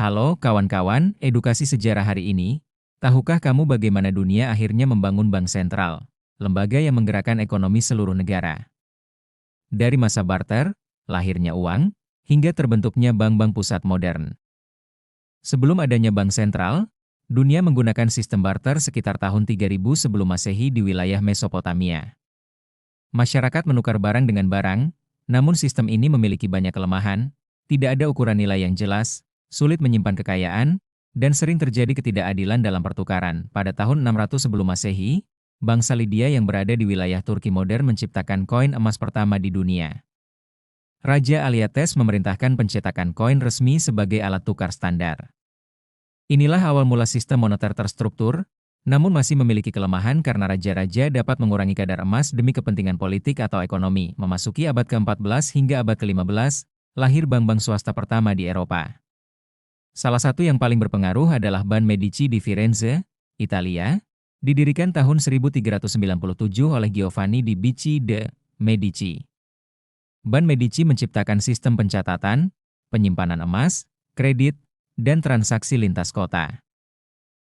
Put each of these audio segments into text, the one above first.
Halo kawan-kawan, edukasi sejarah hari ini. Tahukah kamu bagaimana dunia akhirnya membangun bank sentral, lembaga yang menggerakkan ekonomi seluruh negara? Dari masa barter, lahirnya uang, hingga terbentuknya bank-bank pusat modern. Sebelum adanya bank sentral, dunia menggunakan sistem barter sekitar tahun 3000 sebelum Masehi di wilayah Mesopotamia. Masyarakat menukar barang dengan barang, namun sistem ini memiliki banyak kelemahan, tidak ada ukuran nilai yang jelas, sulit menyimpan kekayaan, dan sering terjadi ketidakadilan dalam pertukaran. Pada tahun 600 sebelum Masehi, bangsa Lydia yang berada di wilayah Turki modern menciptakan koin emas pertama di dunia. Raja Alyattes memerintahkan pencetakan koin resmi sebagai alat tukar standar. Inilah awal mula sistem moneter terstruktur, namun masih memiliki kelemahan karena raja-raja dapat mengurangi kadar emas demi kepentingan politik atau ekonomi. Memasuki abad ke-14 hingga abad ke-15, lahir bank-bank swasta pertama di Eropa. Salah satu yang paling berpengaruh adalah Bank Medici di Firenze, Italia, didirikan tahun 1397 oleh Giovanni di Bicci de' Medici. Bank Medici menciptakan sistem pencatatan, penyimpanan emas, kredit, dan transaksi lintas kota.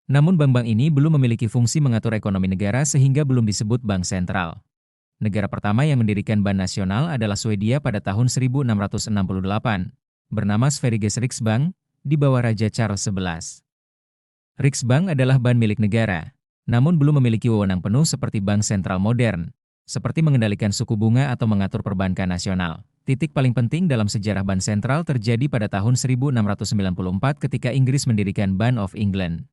Namun bank-bank ini belum memiliki fungsi mengatur ekonomi negara sehingga belum disebut bank sentral. Negara pertama yang mendirikan bank nasional adalah Swedia pada tahun 1668, bernama Sveriges Riksbank, di bawah Raja Charles XI. Riksbank adalah bank milik negara, namun belum memiliki wewenang penuh seperti bank sentral modern, seperti mengendalikan suku bunga atau mengatur perbankan nasional. Titik paling penting dalam sejarah bank sentral terjadi pada tahun 1694 ketika Inggris mendirikan Bank of England.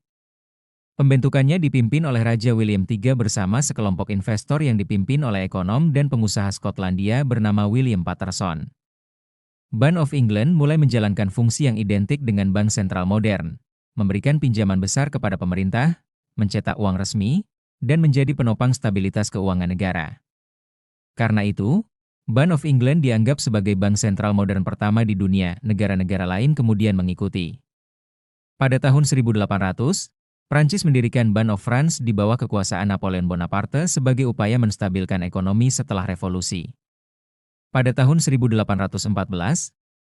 Pembentukannya dipimpin oleh Raja William III bersama sekelompok investor yang dipimpin oleh ekonom dan pengusaha Skotlandia bernama William Paterson. Bank of England mulai menjalankan fungsi yang identik dengan bank sentral modern, memberikan pinjaman besar kepada pemerintah, mencetak uang resmi, dan menjadi penopang stabilitas keuangan negara. Karena itu, Bank of England dianggap sebagai bank sentral modern pertama di dunia. Negara-negara lain kemudian mengikuti. Pada tahun 1800, Prancis mendirikan Bank of France di bawah kekuasaan Napoleon Bonaparte sebagai upaya menstabilkan ekonomi setelah revolusi. Pada tahun 1814,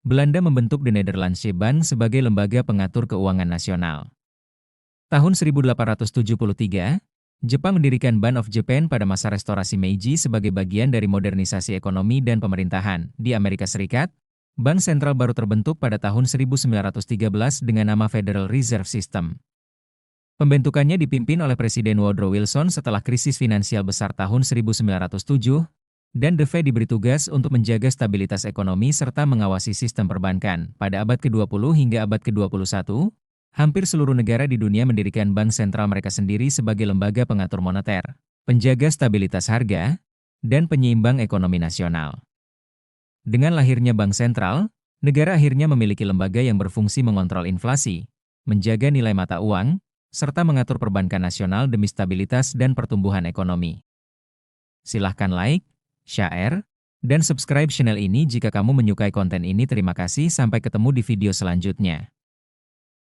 Belanda membentuk The Nederlandsche Bank sebagai lembaga pengatur keuangan nasional. Tahun 1873, Jepang mendirikan Bank of Japan pada masa restorasi Meiji sebagai bagian dari modernisasi ekonomi dan pemerintahan. Di Amerika Serikat, bank sentral baru terbentuk pada tahun 1913 dengan nama Federal Reserve System. Pembentukannya dipimpin oleh Presiden Woodrow Wilson setelah krisis finansial besar tahun 1907, dan The Fed diberi tugas untuk menjaga stabilitas ekonomi serta mengawasi sistem perbankan. Pada abad ke-20 hingga abad ke-21, hampir seluruh negara di dunia mendirikan bank sentral mereka sendiri sebagai lembaga pengatur moneter, penjaga stabilitas harga, dan penyeimbang ekonomi nasional. Dengan lahirnya bank sentral, negara akhirnya memiliki lembaga yang berfungsi mengontrol inflasi, menjaga nilai mata uang, serta mengatur perbankan nasional demi stabilitas dan pertumbuhan ekonomi. Silahkan like, share, dan subscribe channel ini jika kamu menyukai konten ini. Terima kasih, sampai ketemu di video selanjutnya.